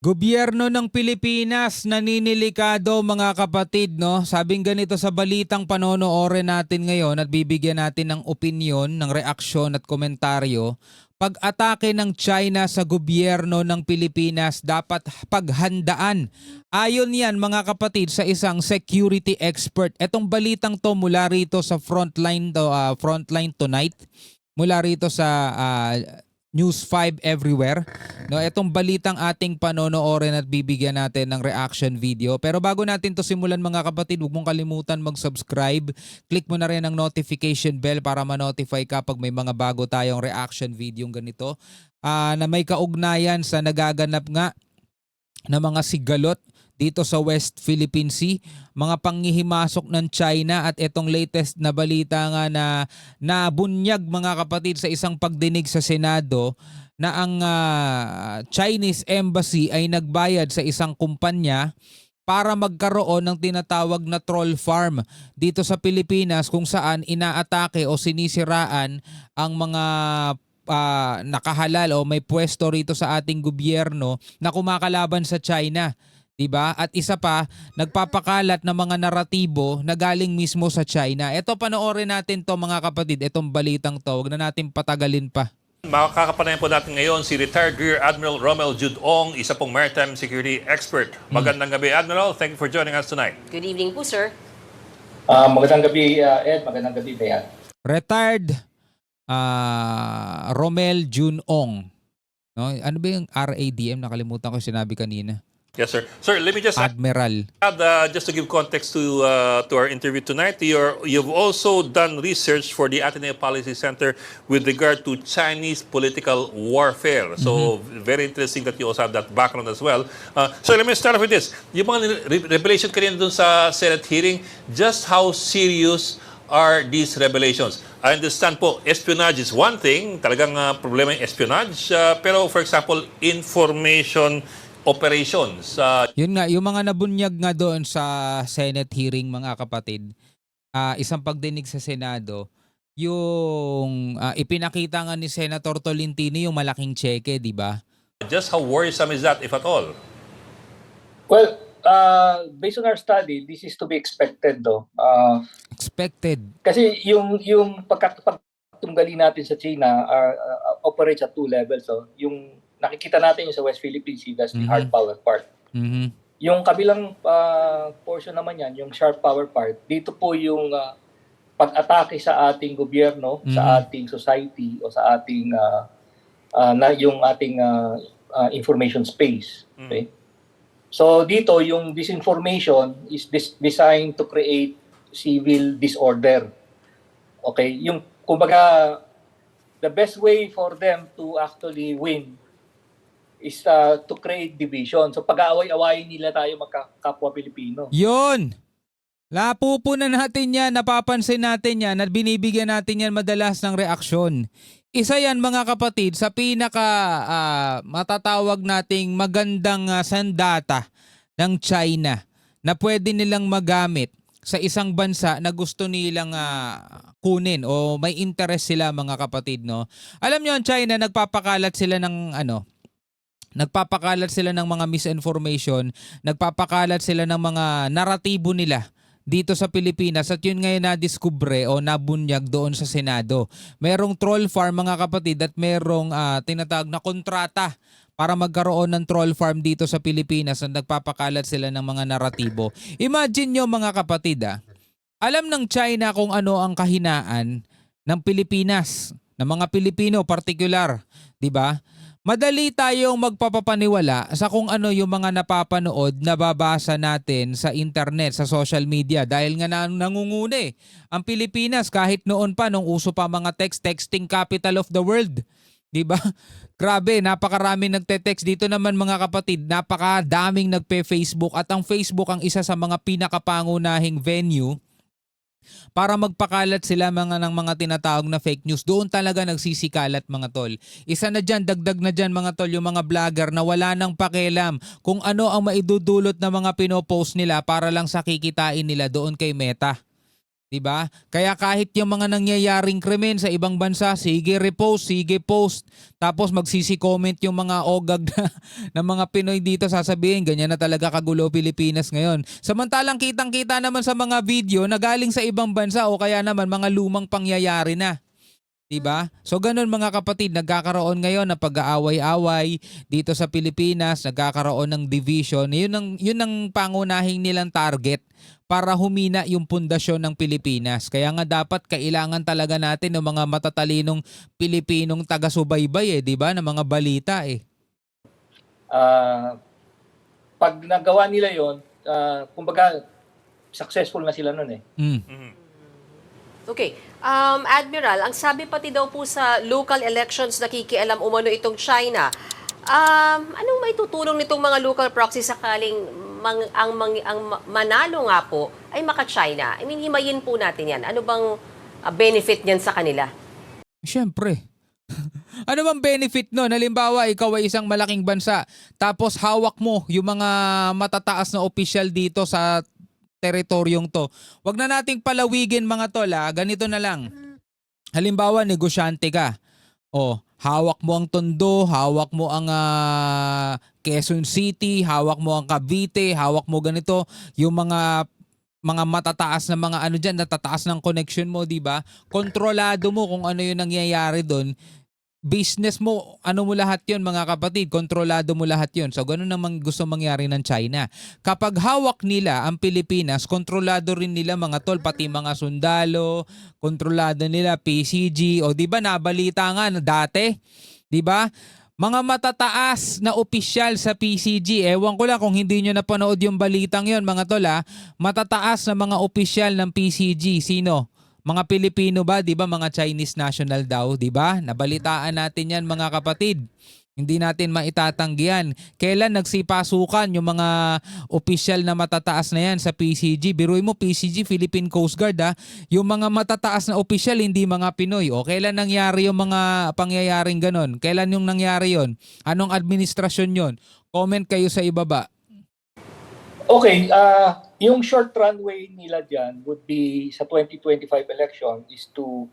Gobyerno ng Pilipinas naninilikado mga kapatid, no? Sabing ganito sa balitang panonoorin natin ngayon at bibigyan natin ng opinyon, ng reaksyon at komentaryo. Pag-atake ng China sa gobyerno ng Pilipinas dapat paghandaan. Ayon yan mga kapatid sa isang security expert. Etong balitang to mula rito sa Frontline Tonight, mula rito sa News 5 Everywhere. No, itong balitang ating panonoorin at bibigyan natin ng reaction video. Pero bago natin to simulan mga kapatid, huwag mong kalimutan mag-subscribe. Click mo na rin ang notification bell para ma-notify ka pag may mga bago tayong reaction video ganito na may kaugnayan sa nagaganap nga na mga sigalot dito sa West Philippine Sea, mga panghihimasok ng China at itong latest na balita nga na nabunyag mga kapatid sa isang pagdinig sa Senado na ang Chinese Embassy ay nagbayad sa isang kumpanya para magkaroon ng tinatawag na troll farm dito sa Pilipinas kung saan inaatake o sinisiraan ang mga nakahalal o may pwesto rito sa ating gobyerno na kumakalaban sa China. Diba? At isa pa, nagpapakalat ng mga naratibo na galing mismo sa China. Ito, panoorin natin to mga kapatid, itong balitang to. Huwag na natin patagalin pa. Makakapanayan po natin ngayon si retired Rear Admiral Romel Jude Ong, isa pong maritime security expert. Magandang gabi, Admiral. Thank you for joining us tonight. Good evening po, sir. Magandang gabi, Ed. Magandang gabi, Bayan. Retired Romel June Ong. No? Ano ba yung RADM? Nakalimutan ko sinabi kanina. Yes, sir. Sir, let me just Admiral. add, just to give context to our interview tonight, you've also done research for the Ateneo Policy Center with regard to Chinese political warfare. So, very interesting that you also have that background as well. So, let me start off with this. Yung mga revelation kanina dun sa Senate hearing, just how serious are these revelations? I understand po, espionage is one thing, talagang problema yung espionage, pero for example, information operations. Yun nga, yung mga nabunyag nga doon sa Senate hearing mga kapatid, isang pagdinig sa Senado, yung ipinakita nga ni Senator Tolentino yung malaking cheque, di ba? Just how worrisome is that, if at all? Well, based on our study, this is to be expected, though. Expected. Kasi yung pagtunggali natin sa China operates at two levels. So, yung nakikita natin yung sa West Philippine Sea, that's the hard power part. Yung kabilang portion naman yan, yung sharp power part, dito po yung pag-atake sa ating gobyerno, sa ating society, o sa ating yung ating information space. Okay? So dito, yung disinformation is designed to create civil disorder. Okay? Yung, kumbaga, the best way for them to actually win is to create division. So pag-aaway-awayin nila tayo magkakapwa Pilipino. Yun! Lapupunan natin yan, napapansin natin yan at binibigyan natin yan madalas ng reaksyon. Isa yan mga kapatid sa pinaka matatawag nating magandang sandata ng China na pwede nilang magamit sa isang bansa na gusto nilang kunin o may interest sila mga kapatid. No? Alam nyo, ang China nagpapakalat sila ng nagpapakalat sila ng mga misinformation, nagpapakalat sila ng mga naratibo nila dito sa Pilipinas at yun ngayon nadiskubre o nabunyag doon sa Senado. Merong troll farm mga kapatid at merong tinatawag na kontrata para magkaroon ng troll farm dito sa Pilipinas at nagpapakalat sila ng mga naratibo. Imagine nyo mga kapatid alam ng China kung ano ang kahinaan ng Pilipinas, ng mga Pilipino particular, di ba? Madali tayong magpapapaniwala sa kung ano yung mga napapanood, nababasa natin sa internet, sa social media dahil nga nangunguna ang Pilipinas kahit noon pa nung uso pa mga texting capital of the world. 'Di ba? Grabe, napakarami nagte-text dito naman mga kapatid, napakadaming nagpe-Facebook at ang Facebook ang isa sa mga pinakapangunahing venue para magpakalat sila ng mga tinatawag na fake news. Doon talaga nagsisikalat mga tol. Isa na dyan, dagdag na dyan mga tol, yung mga vlogger na wala nang pakialam kung ano ang maidudulot na mga pinopost nila para lang sa kikitain nila doon kay Meta. 'Di ba? Kaya kahit yung mga nangyayaring krimen sa ibang bansa, sige repost, sige post. Tapos magsisi-comment yung mga ogag na mga Pinoy dito, sasabihin ganyan na talaga kagulo Pilipinas ngayon. Samantalang kitang-kita naman sa mga video na galing sa ibang bansa o kaya naman mga lumang pangyayari na. 'Di ba? So ganun mga kapatid, nagkakaroon ngayon ng pag-aaway-away dito sa Pilipinas, nagkakaroon ng division. Yun ang pangunahing nilang target para humina yung pundasyon ng Pilipinas. Kaya nga dapat kailangan talaga natin ng mga matatalinong Pilipinong taga-subaybay 'di ba, ng mga balita eh. Ah, pag nagawa nila 'yon, kumbaga successful na sila noon eh. Mm. Okay. Admiral, ang sabi pati daw po sa local elections nakikialam umano itong China. Anong may tutulong nitong mga local proxy sakaling manalo nga po ay maka-China? I mean, himayin po natin yan. Ano bang benefit niyan sa kanila? Siyempre. Ano bang benefit nun? Halimbawa, ikaw ay isang malaking bansa, tapos hawak mo yung mga matataas na opisyal dito sa teritoryong to. Wag na nating palawigin mga tol ganito na lang. Halimbawa, negosyante ka. O, hawak mo ang Tondo, hawak mo ang Quezon City, hawak mo ang Cavite, hawak mo ganito, yung mga matataas na mga ano diyan, natataas ng connection mo, 'di ba? Kontrolado mo kung ano yung nangyayari doon. Business mo, ano mo lahat yon mga kapatid, kontrolado mo lahat yon. So ganun naman gusto mangyari ng China. Kapag hawak nila ang Pilipinas, kontrolado rin nila mga tol, pati mga sundalo, kontrolado nila PCG, o di ba nabalita nga na dati, di ba? Mga matataas na opisyal sa PCG, ewan ko lang kung hindi nyo napanood yung balitang yon mga tol matataas na mga opisyal ng PCG, sino? Mga Pilipino ba, 'di ba? Mga Chinese national daw, 'di ba? Nabalitaan natin 'yan mga kapatid. Hindi natin maitatanggihan. Kailan nagsipasukan yung mga opisyal na matataas na 'yan sa PCG? Biruin mo PCG, Philippine Coast Guard Yung mga matataas na opisyal hindi mga Pinoy. O kailan nangyari yung mga pangyayaring ganon? Kailan yung nangyari yon? Anong administrasyon yon? Comment kayo sa ibaba. Okay, yung short runway nila dyan would be sa 2025 election is to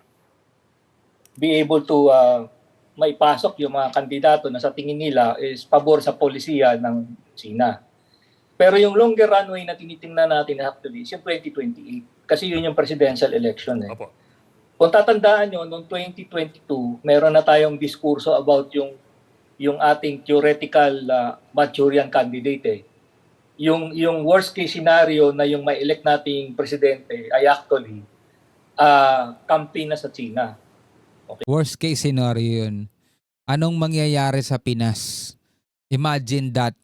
be able to maipasok yung mga kandidato na sa tingin nila is pabor sa polisiya ng China. Pero yung longer runway na tinitingnan natin actually is yung 2028 kasi yun yung presidential election eh. Opo. Kung tatandaan nyo, noong 2022, meron na tayong diskurso about yung ating theoretical Manchurian candidate eh. Yung worst case scenario na yung ma-elect nating presidente ay actually campaign na sa China. Okay. Worst case scenario yun. Anong mangyayari sa Pinas? Imagine that.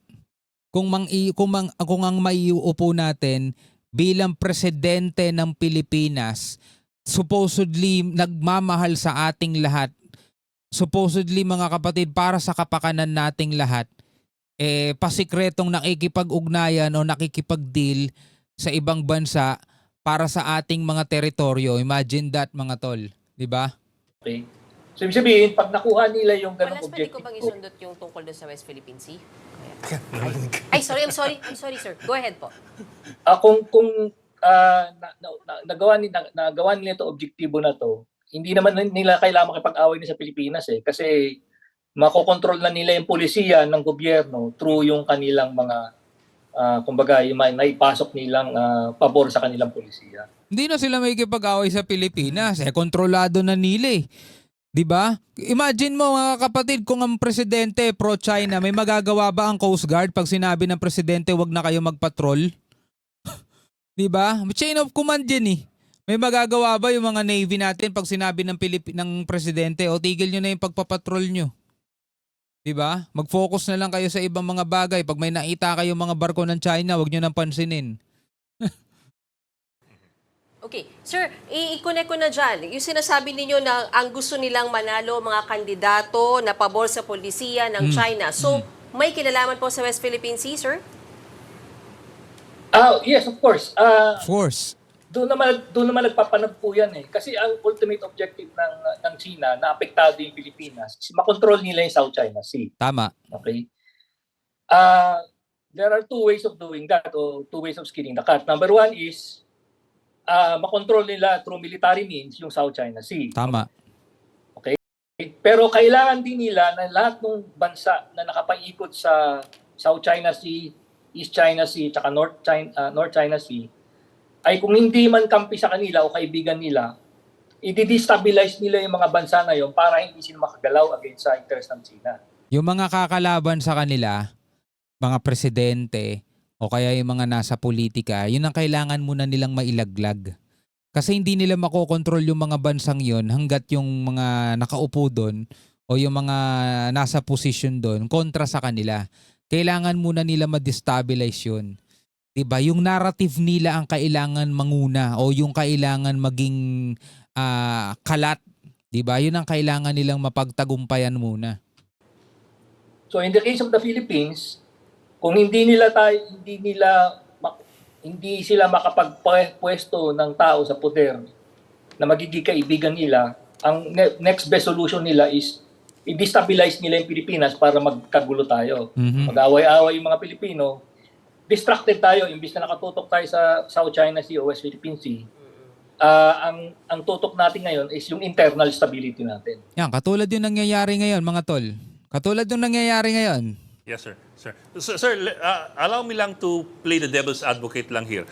Kung ang maiuupo natin bilang presidente ng Pilipinas, supposedly nagmamahal sa ating lahat, supposedly mga kapatid para sa kapakanan nating lahat, pasikretong nakikipag-ugnayan o nakikipag-deal sa ibang bansa para sa ating mga teritoryo. Imagine that mga tol, 'di ba? Okay. So ibig sabihin, pag nakuha nila yung ganong Walas, pwede objective, ko bang isundot yung tungkol doon sa West Philippine Sea? Ay, sorry, I'm sorry, sir. Go ahead po. kung nagawa nila ito objektibo na to, hindi naman nila kailangan makipag-away na sa Pilipinas eh. Kasi makokontrol na nila yung polisiya ng gobyerno through yung kanilang mga, kumbaga, yung naipasok nilang pabor sa kanilang polisiya. Hindi na sila makikipag-away sa Pilipinas. Kontrolado na nila eh. 'Di ba? Imagine mo mga kapatid, kung ang presidente pro-China, may magagawa ba ang Coast Guard pag sinabi ng presidente wag na kayo magpatrol? 'Di ba? Chain of command 'yan eh. May magagawa ba yung mga Navy natin pag sinabi ng presidente o tigil nyo na yung pagpapatrol nyo? 'Di ba? Mag-focus na lang kayo sa ibang mga bagay. Pag may nakita kayo mga barko ng China, wag nyo nang pansinin. Okay. Sir, i-connect ko na dyan. Yung sinasabi ninyo na ang gusto nilang manalo mga kandidato na pabor sa polisiya ng China. So, may kinalaman po sa West Philippine Sea, sir? Yes, of course. Force. Doon naman nagpapanag po yan eh. Kasi ang ultimate objective ng China na apektado yung Pilipinas is makontrol nila yung South China Sea. Tama. Okay? There are two ways of doing that, or two ways of skinning the cat. Number one is makontrol nila through military means yung South China Sea. Tama. Pero kailangan din nila na lahat ng bansa na nakapaikot sa South China Sea, East China Sea, tsaka North China Sea, ay kung hindi man kampi sa kanila o kaibigan nila, i-destabilize nila yung mga bansa na yon para hindi sila makagalaw against sa interest ng China. Yung mga kakalaban sa kanila, mga presidente o kaya yung mga nasa politika, yun ang kailangan muna nilang mailaglag. Kasi hindi nila makokontrol yung mga bansang yun hanggat yung mga nakaupo doon o yung mga nasa position doon kontra sa kanila. Kailangan muna nila ma-destabilize yun. Diba? Yung narrative nila ang kailangan manguna o yung kailangan maging kalat. Diba? Yun ang kailangan nilang mapagtagumpayan muna. So in the case of the Philippines, kung hindi sila makapagpwesto ng tao sa poder na magiging kaibigan nila, ang next best solution nila is i-destabilize nila yung Pilipinas para magkagulo tayo. Mag-away-away yung mga Pilipino, distracted tayo, imbis na nakatutok tayo sa South China Sea o West Philippine Sea. Ang tutok natin ngayon is yung internal stability natin. Yan, katulad yung nangyayari ngayon mga tol. Katulad yung nangyayari ngayon. Yes, sir. Sir, allow me lang to play the devil's advocate lang here.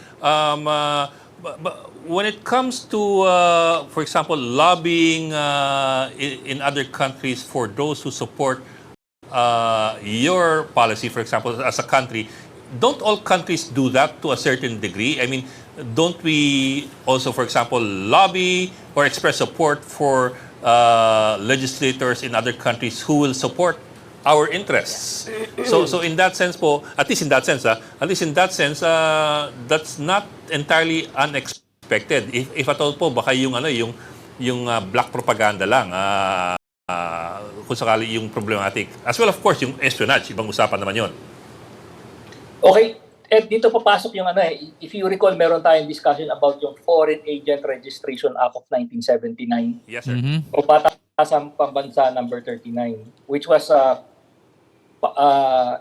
When it comes to, for example, lobbying in other countries for those who support your policy, for example, as a country, don't all countries do that to a certain degree? I mean, don't we also, for example, lobby or express support for legislators in other countries who will support our interests? So in that sense po, at least in that sense, that's not entirely unexpected. If at all po, baka yung black propaganda lang, kung sakali yung problematic. As well, of course, yung espionage, ibang usapan naman yon. Okay, dito papasok yung if you recall, meron tayong discussion about yung Foreign Agent Registration Act of 1979. Yes, sir. O Batasang Pambansa number 39, which was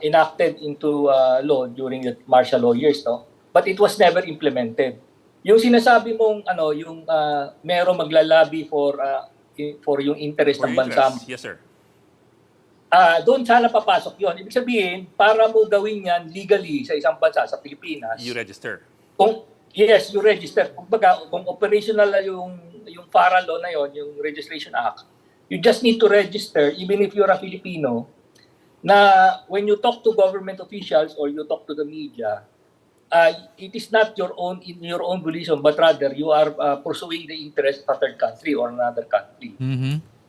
enacted into law during the martial law years, no? But it was never implemented. Yung sinasabi mong yung merong maglalabi for yung interest ng bansa. Yes, sir. Doon sana papasok yon. Ibig sabihin, para mo gawin yan legally sa isang bansa, sa Pilipinas. You register. Yes, you register. Kung operational yung FARA law na yon, yung Registration Act, you just need to register even if you're a Filipino, na when you talk to government officials or you talk to the media, it is not in your own volition, but rather you are pursuing the interest of a third country or another country.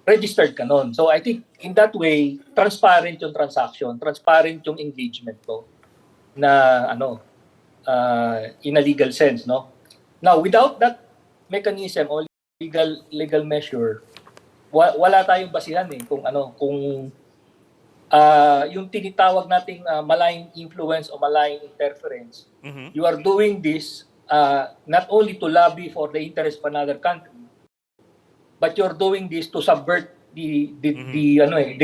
Registered ka nun. So I think in that way, transparent yung transaction, transparent yung engagement ko na in a legal sense, no? Now, without that mechanism or legal measure, wala tayong basihan kung yung tinitawag nating malign influence o malign interference. You are doing this not only to lobby for the interest of another country, but you're doing this to subvert the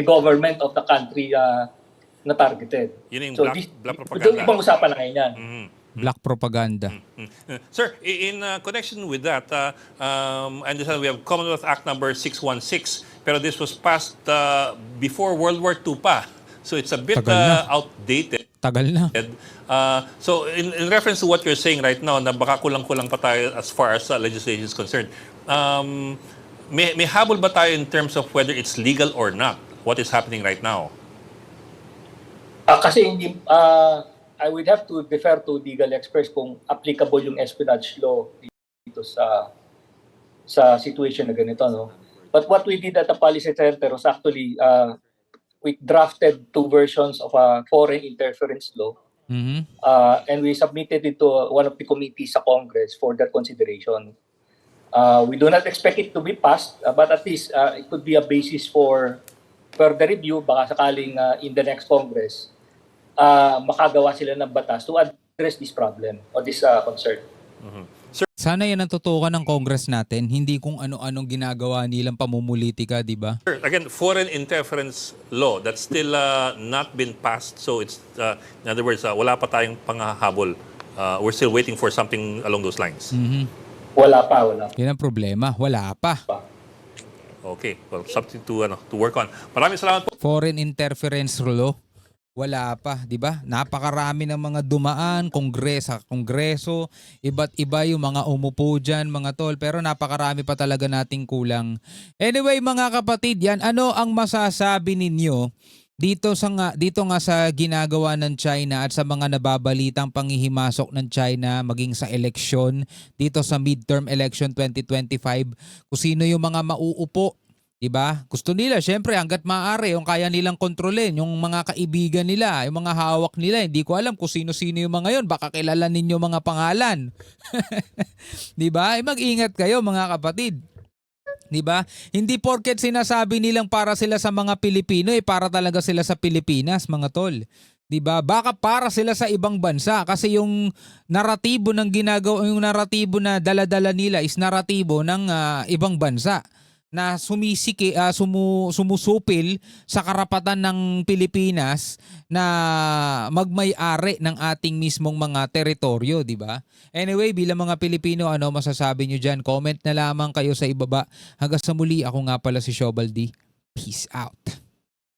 government of the country na targeted. Yun yung So black propaganda. Ibang usapan na ngayon yan. Black propaganda. Sir, in connection with that, I understand we have Commonwealth Act number 616, pero this was passed before World War II pa. So it's a bit outdated. Tagal na. So in reference to what you're saying right now, na baka kulang-kulang pa tayo as far as legislation is concerned, may habol ba tayo in terms of whether it's legal or not, what is happening right now? Kasi hindi, I would have to defer to legal experts kung applicable yung espionage law dito sa situation na ganito, no? But what we did at the Policy Center was actually we drafted 2 versions of a foreign interference law, and we submitted it to one of the committees sa Congress for their consideration. We do not expect it to be passed, but at least it could be a basis for further review. Baka sakaling in the next Congress, makagawa sila ng batas to address this problem or this concern. Sana yan ang tutukan ng Congress natin, hindi kung ano-anong ginagawa nilang pamumulitika, di ba? Again, foreign interference law that's still not been passed. So it's in other words, wala pa tayong panghahabol. We're still waiting for something along those lines. Wala pa. Yan ang problema. Wala pa. Okay, well, something to work on. Maraming salamat po. Foreign interference law. Wala pa, 'di ba? Napakarami ng mga dumaan, kongreso, iba't iba yung mga umupo diyan, mga tol, pero napakarami pa talaga nating kulang. Anyway, mga kapatid, yan ano ang masasabi ninyo dito nga sa ginagawa ng China at sa mga nababalitang panghihimasok ng China maging sa eleksyon dito sa midterm election 2025, kung sino yung mga mauupo? Diba? Gusto nila, syempre, hanggat maaari, yung kaya nilang kontrolin, yung mga kaibigan nila, yung mga hawak nila. Hindi ko alam kung sino-sino yung mga yon. Baka kilala ninyo mga pangalan. Diba? Mag-ingat kayo, mga kapatid. Diba? Hindi porket sinasabi nilang para sila sa mga Pilipino, para talaga sila sa Pilipinas, mga tol. 'Di ba? Baka para sila sa ibang bansa kasi yung naratibo ng ginagawa, yung naratibo na dala-dala nila is naratibo ng ibang bansa na sumusupil sa karapatan ng Pilipinas na magmay-ari ng ating mismong mga teritoryo, di ba? Anyway, bilang mga Pilipino, ano masasabi nyo dyan? Comment na lamang kayo sa ibaba. Hanggang sa muli, ako nga pala si Shobaldi. Peace out.